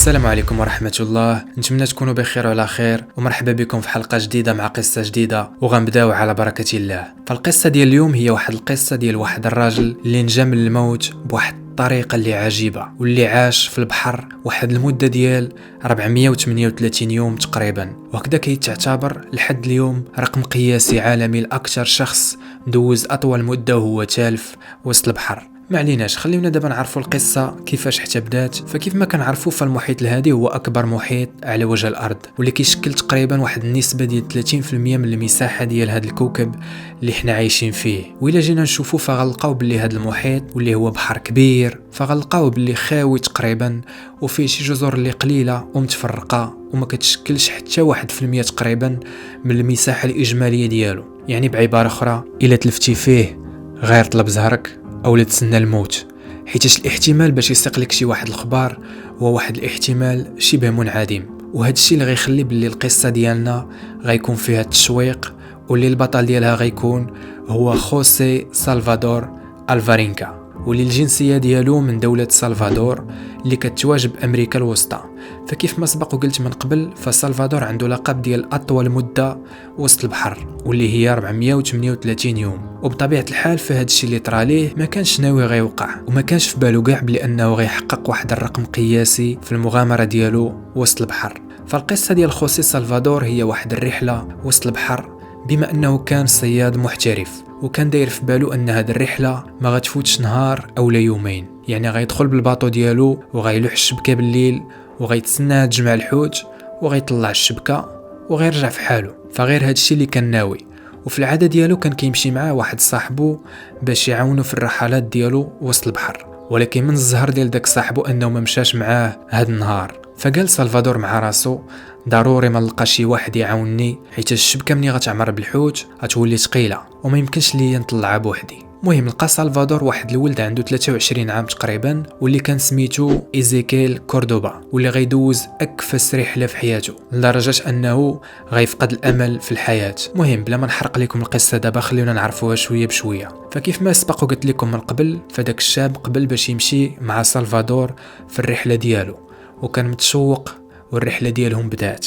السلام عليكم ورحمة الله. نتمنى تكونوا بخير وعلى خير، ومرحبا بكم في حلقة جديدة مع قصة جديدة، وغنبداو على بركة الله. فالقصة ديال اليوم هي واحد القصة ديال واحد الراجل اللي نجا من الموت بواحد الطريقة اللي عجيبة، واللي عاش في البحر واحد المدة ديال 438 يوم تقريبا، وهكذا كيتعتبر لحد اليوم رقم قياسي عالمي لأكثر شخص دوز أطول مدة وهو تالف وسط البحر. ما عليناش، خلينا دابا نعرفوا القصه كيفاش حتى بدات. فكيف ما كنعرفوا فالمحيط الهادي هو اكبر محيط على وجه الارض، واللي كيشكل تقريبا واحد النسبه ديال 30% من المساحه ديال هذا الكوكب اللي حنا عايشين فيه. وإلا جينا نشوفوا فغنلقاو باللي هذا المحيط واللي هو بحر كبير، فغنلقاو باللي خاوي تقريبا، وفيه شي جزر اللي قليله ومتفرقه وما كتشكلش حتى 1% تقريبا من المساحه الاجماليه ديالو. يعني بعباره اخرى، الا تلفتي فيه غير طلب زهرك او لا تسنى الموت، حيتاش الاحتمال باش يسيقلك شي واحد الخبار هو واحد الاحتمال شبه منعدم. وهذا الشيء اللي غيخلي باللي القصه ديالنا غيكون فيها التشويق، واللي البطل ديالها غيكون هو خوسي سالفادور الفارينكا، واللي الجنسيه ديالو من دوله سلفادور اللي كتواجد امريكا الوسطى. فكيف ما سبق وقلت من قبل، فسلفادور عنده لقب ديال اطول مده وسط البحر، واللي هي 438 يوم. وبطبيعه الحال في هذا الشيء اللي طرا ليه ما كانش ناوي غيوقع، وما كانش في بالو كاع بلي انه غيحقق واحد الرقم قياسي في المغامره ديالو وسط البحر. فالقصه ديال خوسي سلفادور هي واحد الرحله وسط البحر، بما انه كان صياد محترف، وكان داير في بالو ان هذه الرحله ما غتفوتش نهار او لا يومين. يعني غيدخل بالباطو ديالو وغيلوح الشبكه بالليل، وغيتسنى تجمع الحوت، وغيطلع الشبكه وغيرجع في حاله. فغير هذا الشيء اللي كان ناوي. وفي العاده ديالو كان كيمشي معاه واحد صاحبه باش يعاونو في الرحلات ديالو وسط البحر، ولكن من الزهر ديال داك صاحبه انه ما مشاش معاه هذا النهار. فقال سلفادور مع راسو ضروري ما نلقى شي واحد يعاونني، حيت الشبكه ملي غتعمر بالحوت غتولي ثقيله وما يمكنش ليا نطلعها بوحدي. المهم لقى سلفادور واحد الولد عنده 23 عام تقريبا، واللي كان سميتو ايزيكيل كوردوبا، واللي غيدوز اكفس رحله في حياته لدرجه انه غيفقد الامل في الحياه. المهم بلا ما نحرق لكم القصه دابا، خلينا نعرفوها شويه بشويه. فكيف ما سبق وقلت لكم من قبل، فداك الشاب قبل باش يمشي مع سلفادور في الرحله ديالو، وكان متشوق، والرحله ديالهم بدات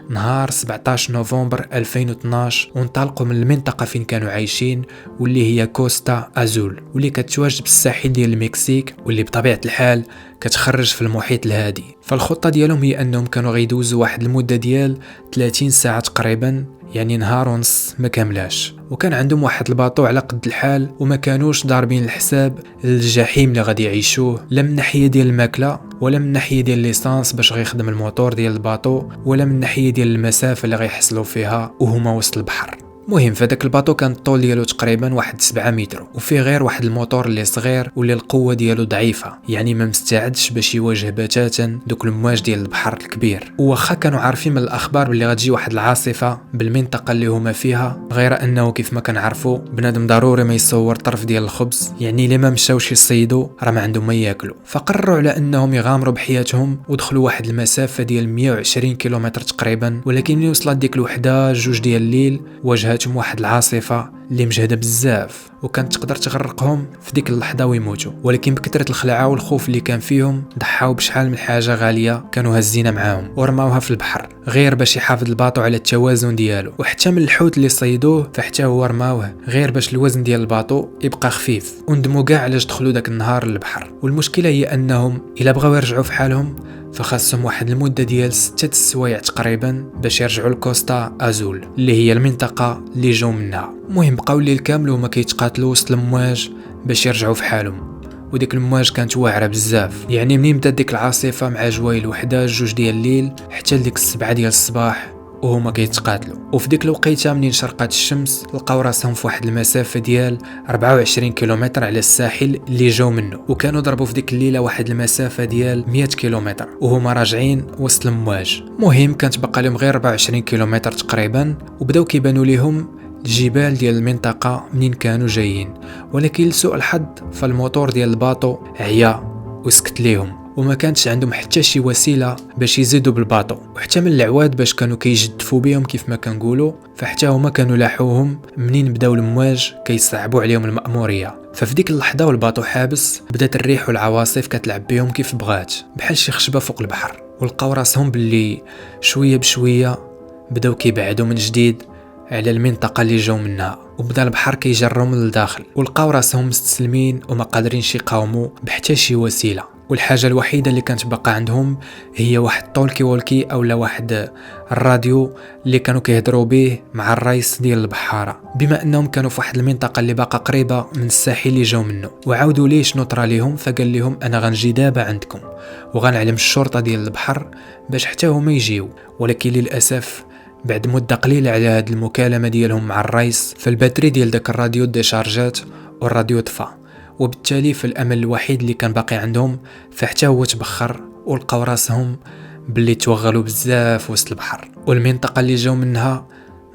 نهار 17 نوفمبر 2012، وانطلقوا من المنطقة فين كانوا عايشين، واللي هي كوستا أزول، واللي كتواجد بالساحل ديال المكسيك، واللي بطبيعة الحال كتخرج في المحيط الهادي. فالخطة ديالهم هي أنهم كانوا غيدوزوا واحد المدة ديال 30 ساعة تقريبا، يعني نهار ونص ما كاملاش. وكان عندهم واحد الباطو على قد الحال، وما كانوش ضاربين الحساب للجحيم اللي غادي يعيشوه، لا من ناحيه ديال الماكله، ولا من ناحيه ديال ليسانس باش غيخدم الموتور ديال الباطو، ولا من ناحيه ديال المسافه اللي غيحصلوا فيها وهما وسط البحر. المهم فداك الباطو كان الطول ديالو تقريبا واحد 7 متر، وفيه غير واحد الموتور اللي صغير واللي القوه ديالو ضعيفه، يعني ما مستعدش باش يواجه بتاتا دوك المواج ديال البحر الكبير. وواخا كانوا عارفين من الاخبار باللي غتجي واحد العاصفه بالمنطقه اللي هما فيها، غير انه كيف ما كنعرفوا بنادم ضروري ما يصور طرف ديال الخبز، يعني الا ما مشاوش يصيدوا راه ما عندهم ما ياكلوا. فقرروا على انهم يغامروا بحياتهم، ودخلوا واحد المسافه ديال 120 كيلومتر تقريبا. ولكن ملي وصلت ديك الوحده 2 ديال الليل، واجهتهم واحد العاصفه اللي مجهده بزاف، وكانت تقدر تغرقهم في ديك اللحظه ويموتوا. ولكن بكثره الخلعه والخوف اللي كان فيهم، ضحاو بشحال من حاجه غاليه كانوا هازينها معاهم ورماوها في البحر، غير باش يحافظ الباطو على التوازن ديالو. وحتى من الحوت اللي صيدوه فحتى هو رماوه، غير باش الوزن ديال الباطو يبقى خفيف. وندموا كاع علاش دخلوا داك النهار للبحر. والمشكله هي انهم الا بغاو يرجعوا في حالهم فخاصهم واحد المدة ديال 6 السوايع تقريبا باش يرجعوا لكوستا أزول، اللي هي المنطقة اللي جاو منها. المهم بقاو الليل كامل وما كيتقاتلوا وسط المواج باش يرجعوا في حالهم، وديك المواج كانت واعره بزاف. يعني منين بدات ديك العاصفه مع جوايل وحده 2 ديال الليل حتى لديك 7 ديال الصباح وهما كيتقاتلوا. وفي ديك الوقيته منين شرقات الشمس لقاو راسهم في واحد المسافه ديال 24 كيلومتر على الساحل اللي جاو منه، وكانوا ضربوا في ديك الليله واحد المسافه ديال 100 كيلومتر وهما راجعين وسط المواج. المهم كانت بقى لهم غير 24 كيلومتر تقريبا، وبداو كيبانوا ليهم الجبال ديال المنطقه منين كانوا جايين. ولكن لسوء الحظ فالموتور ديال الباطو عيا وسكت ليهم، وما كانتش عندهم حتى شي وسيله باش يزيدوا بالباطو، وحتى من العواد باش كانوا كيجدفوا بهم كيف ما كنقولوا، فحتى هما كانوا لاحوهم منين بداو الامواج كيصعبوا عليهم المأموريه. ففي ديك اللحظه والباطو حابس، بدات الريح والعواصف كتلعب بهم كيف بغات بحال شي خشبه فوق البحر، ولقاو راسهم باللي شويه بشويه بداو كيبعدوا من جديد على المنطقه اللي جاو منها، وبدا البحر كيجرهم للداخل، ولقاو راسهم مستسلمين وما قادرينش يقاوموا بحتى شي وسيله. والحاجه الوحيده اللي كانت باقا عندهم هي واحد طولكي وولكي اولا واحد الراديو اللي كانوا كيهضروا به مع الرئيس ديال البحاره، بما انهم كانوا في واحد المنطقه اللي باقا قريبه من الساحل اللي جاو منه. وعاودوا ليه شنو طرا ليهم، فقال لهم انا غنجي دابا عندكم وغنعلم الشرطه ديال البحر باش حتى هما يجيو. ولكن للاسف بعد مده قليله على هاد المكالمه ديالهم مع الرئيس، فالباتري ديال داك الراديو ديشارجات والراديو طفى، وبالتالي فالامل الوحيد اللي كان باقي عندهم فحتى هو تبخر، ولقاو راسهم باللي توغلوا بزاف وسط البحر، والمنطقه اللي جاو منها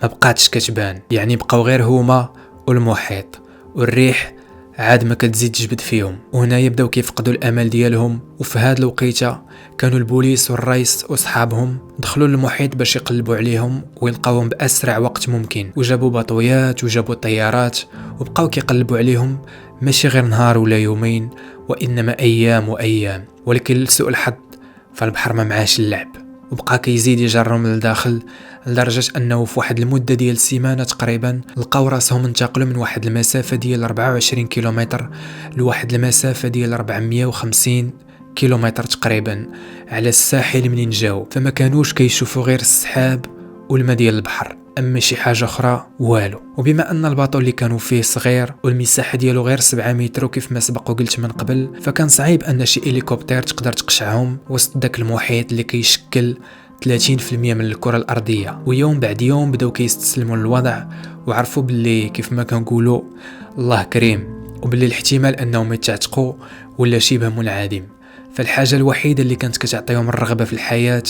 ما بقاتش كتبان، يعني بقاو غير هما والمحيط، والريح عاد ما كتزيد تجبد فيهم. وهنا يبداو كيفقدوا الامل ديالهم. وفي هاد الوقيته كانوا البوليس والرئيس واصحابهم دخلوا للمحيط باش يقلبوا عليهم ويلقاوهم باسرع وقت ممكن، وجابوا بطويات وجابوا طيارات وبقاو كيقلبوا عليهم، ماشي غير نهار ولا يومين وانما ايام وايام. ولكن لسوء الحظ فالبحر ما معاش اللعب، وبقى كيزيد يجرهم للداخل، لدرجه انه في واحد المده ديال سيمانه تقريبا لقاو راسهم انتقلوا من واحد المسافه ديال 24 كيلومتر لواحد المسافه ديال 450 كيلومتر تقريبا على الساحل منين جاو. فما كانوش كيشوفوا غير السحاب والماء ديال البحر، اما شي حاجه اخرى والو. وبما ان الباطو اللي كانوا فيه صغير والمساحه ديالو غير 7 متر وكيف ما سبق وقلت من قبل، فكان صعيب ان شي هليكوبتر تقدر تقشعهم وسط داك المحيط اللي كيشكل 30% من الكره الارضيه. ويوم بعد يوم بداو كيستسلموا للوضع، وعرفوا باللي كيف ما كنقولوا الله كريم، وباللي الاحتمال انهم يتعتقوا ولا شبه منعدم. فالحاجه الوحيده اللي كانت كتعطيهم الرغبه في الحياه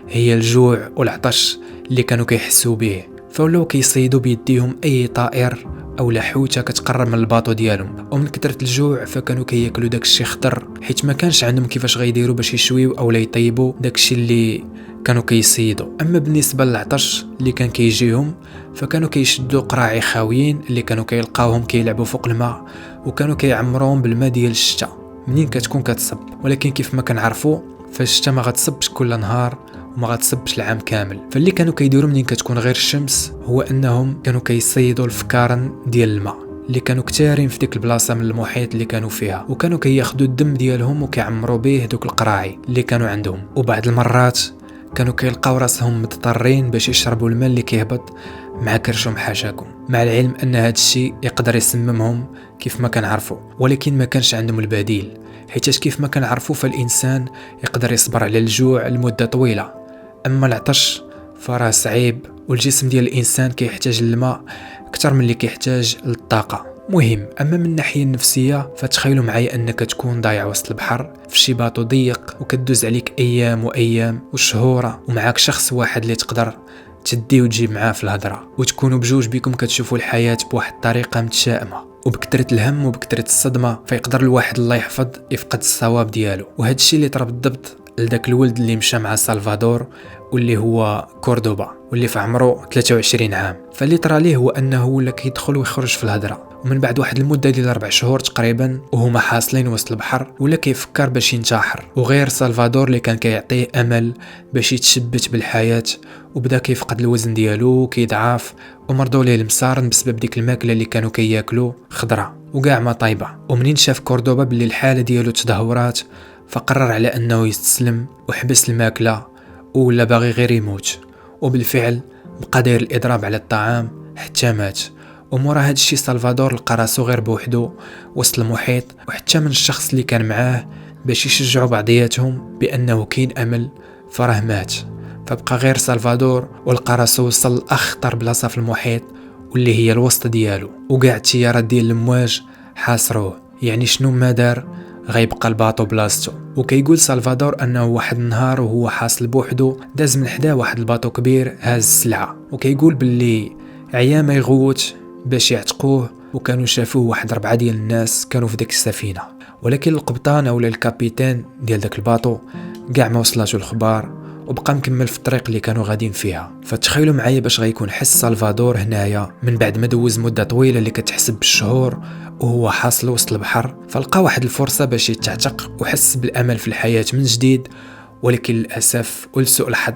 هي الجوع والعطش اللي كانوا كيحسوا به، فولاو كيصيدوا بيديهم اي طائر او حوته كتقرب من الباطو ديالهم، ومن كثره الجوع فكانوا كياكلوا داكشي خضر، حيت ما كانش عندهم كيفاش غيديروا باش يشويو اولا يطيبوا داكشي اللي كانوا كيصيدوا. اما بالنسبه للعطش اللي كان كيجيهم فكانوا كيشدوا قراعي خاويين اللي كانوا كيلقاوهم كيلعبوا فوق الماء، وكانوا كيعمروهم بالماء ديال الشتاء منين كتكون كتصب. ولكن كيف ما كنعرفوا فالشتاء ما غتصبش كل نهار وما غتصبش العام كامل، فاللي كانوا كيديروا منين كتكون غير الشمس هو انهم كانوا كيصيدوا الفكارن ديال الماء اللي كانوا كتارين في ديك البلاصه من المحيط اللي كانوا فيها، وكانوا كياخذوا الدم ديالهم وكيعمروا به دوك القراعي اللي كانوا عندهم. وبعض المرات كانوا كيلقاو راسهم مضطرين باش يشربوا الماء اللي كيهبط مع كرشهم حاشاكم، مع العلم ان هذا الشيء يقدر يسممهم كيف ما كنعرفوا، ولكن ما كانش عندهم البديل، حيت كيف ما كنعرفوا فالانسان يقدر يصبر على الجوع لمده طويله، اما العطش فراه صعيب، والجسم ديال الانسان كيحتاج الماء اكثر من اللي كيحتاج للطاقه. مهم. اما من الناحيه النفسيه فتخيلوا معايا انك تكون ضايع وسط البحر في شي باطو ضيق وكدوز عليك ايام وايام وشهور، ومعاك شخص واحد اللي تقدر تدي وتجيب معاه في الهضره، وتكونوا بجوج بكم كتشوفوا الحياه بواحد الطريقه متشائمه، وبكثره الهم وبكثره الصدمه فيقدر الواحد الله يحفظ يفقد الصواب ديالو. وهذا الشيء اللي طرا بالضبط لذاك الولد اللي مشى مع سلفادور واللي هو كوردوبا واللي في عمره 23 عام. فاللي طرا ليه هو انه ولا كيدخل ويخرج في الهضره، ومن بعد واحد المده ديال 4 شهور تقريبا وهما حاصلين وسط البحر ولا كيفكر باش ينتحر، وغير سلفادور اللي كان كيعطيه امل باش يتشبت بالحياه، وبدا كيفقد الوزن ديالو وكيضعف، ومرضوا ليه المصارن بسبب ديك الماكله اللي كانوا كياكلوا خضره وكاع ما طايبه. ومنين شاف كوردوبا باللي الحاله ديالو تدهورات فقرر على انه يستسلم وحبس الماكله ولا باغي غير يموت، وبالفعل بقى داير الاضراب على الطعام حتى مات. ومورا هاد الشي سلفادور لقى راسو غير بوحدو وسط المحيط، وحتى من الشخص اللي كان معاه باش يشجعوا بعضياتهم بانه كاين امل فراه مات. فبقى غير سلفادور ولقى راسو وصل لاخطر بلاصه في المحيط واللي هي الوسط ديالو، وكاع التيارات ديال الامواج حاصروه. يعني شنو ما دار غيبقى الباطو بلاصتو. وكيقول سلفادور انه واحد النهار وهو حاصل بوحدو داز من حداه واحد الباطو كبير هاز السلعه، وكيقول باللي عيا ما يغوت باش يعتقوه وكانوا شافوه واحد 4 ديال الناس كانوا في ديك السفينة، ولكن القبطان اولا الكابيتان ديال داك الباطو كاع ما وصلاتو الخبار وبقى مكمل في الطريق اللي كانوا غاديين فيها. فتخيلوا معايا باش غيكون حس سلفادور هنايا من بعد ما دوز مده طويله اللي كتحسب بالشهور وهو حاصل وسط البحر، فلقى واحد الفرصه باش يتعتق وحس بالامل في الحياه من جديد. ولكن للاسف ولسوء الحظ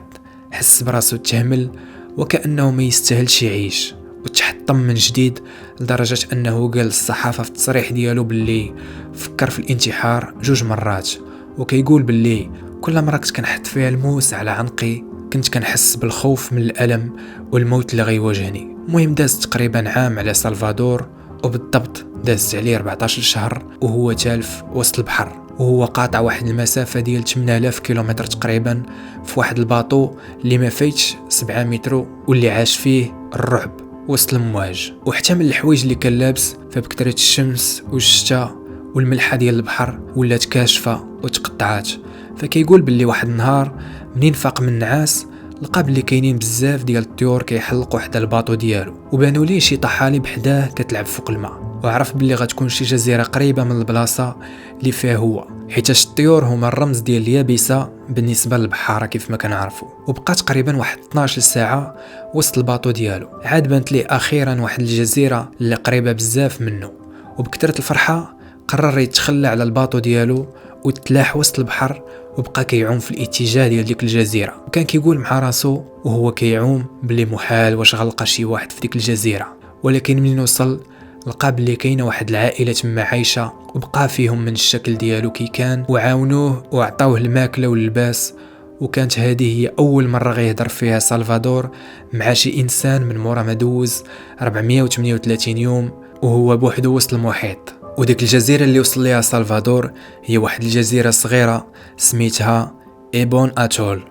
حس براسو تهمل وكانه ما يستاهلش يعيش، وتحطم من جديد لدرجه انه قال للصحافه في التصريح ديالو باللي فكر في الانتحار 2 مرات، وكيقول باللي كل مرة كنت كنحط فيها الموس على عنقي كنت كنحس بالخوف من الألم والموت اللي غيواجهني. المهم داز تقريبا عام على سلفادور، وبالضبط داز عليه 14 شهر وهو تالف وسط البحر، وهو قاطع واحد المسافة ديال 8000 كيلومتر تقريبا في واحد الباطو اللي ما فايتش 7 متر واللي عاش فيه الرعب وسط المواج. وحتى من الحوايج اللي كان لابس فبكثرة الشمس والشتاء والملحة ديال البحر ولات كاشفة وتقطعات. فكيقول باللي واحد النهار منين فاق من النعاس لقى باللي كاينين بزاف ديال الطيور كيحلقوا حدا الباطو ديالو، وبانوا ليه شي طحالب حداه كتلعب فوق الماء، وعرف باللي غتكون شي جزيره قريبه من البلاصه اللي فيها هو، حيت الطيور هما الرمز ديال اليابسه بالنسبه للبحاره كيف ما كنعرفوا. وبقى تقريبا واحد 12 ساعه وسط الباطو ديالو، عاد بانت ليه اخيرا واحد الجزيره اللي قريبه بزاف منه، وبكثره الفرحه قرر يتخلى على الباطو ديالو وتلاح وسط البحر وبقى كيعوم في الاتجاه ديال ديك الجزيره. وكان كيقول مع راسو وهو كيعوم بلي محال واش غلقى شي واحد في ديك الجزيره. ولكن منين وصل لقى بلي كاينه واحد العائله تما عايشه، وبقى فيهم من الشكل ديالو كي كان وعاونوه وعطاوه الماكله واللباس. وكانت هذه هي اول مره غيهضر فيها سلفادور مع شي انسان من مورا ما دوز 438 يوم وهو بوحدو وسط المحيط. وديك الجزيرة اللي وصل ليها سلفادور هي واحد الجزيرة صغيرة سميتها إيبون أتول،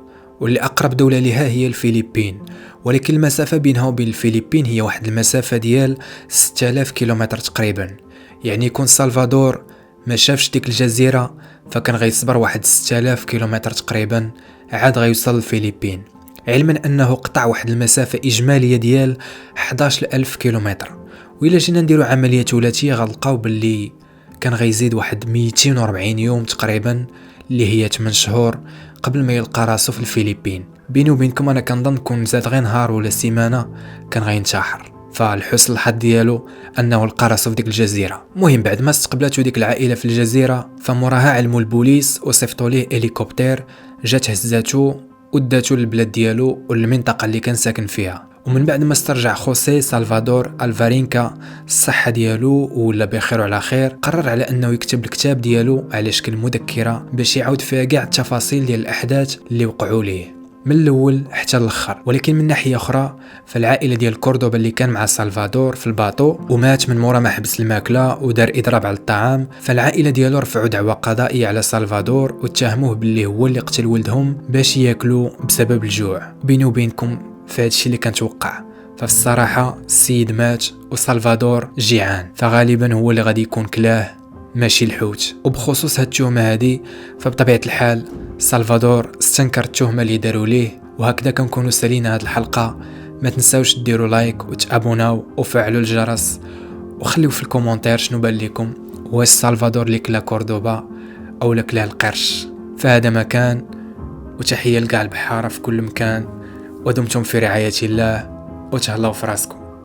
واللي أقرب دولة لها هي الفلبين، ولكن المسافة بينها وبين الفلبين هي واحد المسافة ديال 6000 كيلومتر تقريبا. يعني يكون سلفادور ما شافش ديك الجزيرة فكان غيصبر واحد 6000 كيلومتر تقريبا عاد غيوصل الفلبين، علما أنه قطع واحد المسافة إجمالية ديال 11000 كيلومتر. وإلا جينا نديرو عملية ثلاثية غنلقاو باللي كان غيزيد واحد 240 يوم تقريبا اللي هي 8 شهور قبل ما يلقى راسو في الفلبين. بيني وبينكم انا كنظن كون زاد غير نهار ولا سيمانه كان غينتحر. فالحسن الحظ ديالو انه لقى راسو في ديك الجزيره. المهم بعد ما استقبلته ديك العائله في الجزيره فموراها علموا البوليس وصيفطوا ليه هليكوبتر جات هزاتو وداتو للبلاد ديالو والمنطقه اللي كان ساكن فيها. ومن بعد ما استرجع خوسي سلفادور الفارينكا الصحة ديالو ولا بخير وعلى خير، قرر على انه يكتب الكتاب ديالو على شكل مذكرة باش يعاود فيها كاع التفاصيل ديال الاحداث اللي وقعوا ليه من الاول حتى الاخر. ولكن من ناحية اخرى فالعائلة ديال كوردوبا اللي كان مع سلفادور في الباطو ومات من مورا ما حبس الماكلة ودار اضراب على الطعام، فالعائلة ديالو رفعوا دعوى قضائية على سلفادور واتهموه باللي هو اللي قتل ولدهم باش ياكلوا بسبب الجوع. بيني وبينكم فهاد الشيء اللي كنتوقع، ففي الصراحة السيد مات وسلفادور جيعان، فغالبا هو اللي غادي يكون كلاه ماشي الحوت. وبخصوص هاد التهمة هادي فبطبيعة الحال سلفادور استنكر التهمة اللي داروا ليه. وهكذا كنكونوا سالينا هاد الحلقة. ما تنساوش ديروا لايك وتابوناو وفعلوا الجرس وخليو في الكومنتير شنو بان لكم، واش سلفادور اللي كلا كوردوبا او لا كلا القرش. فهذا مكان، وتحية لكاع البحارة في كل مكان، ودمتم في رعاية الله وتهلاو في راسكم.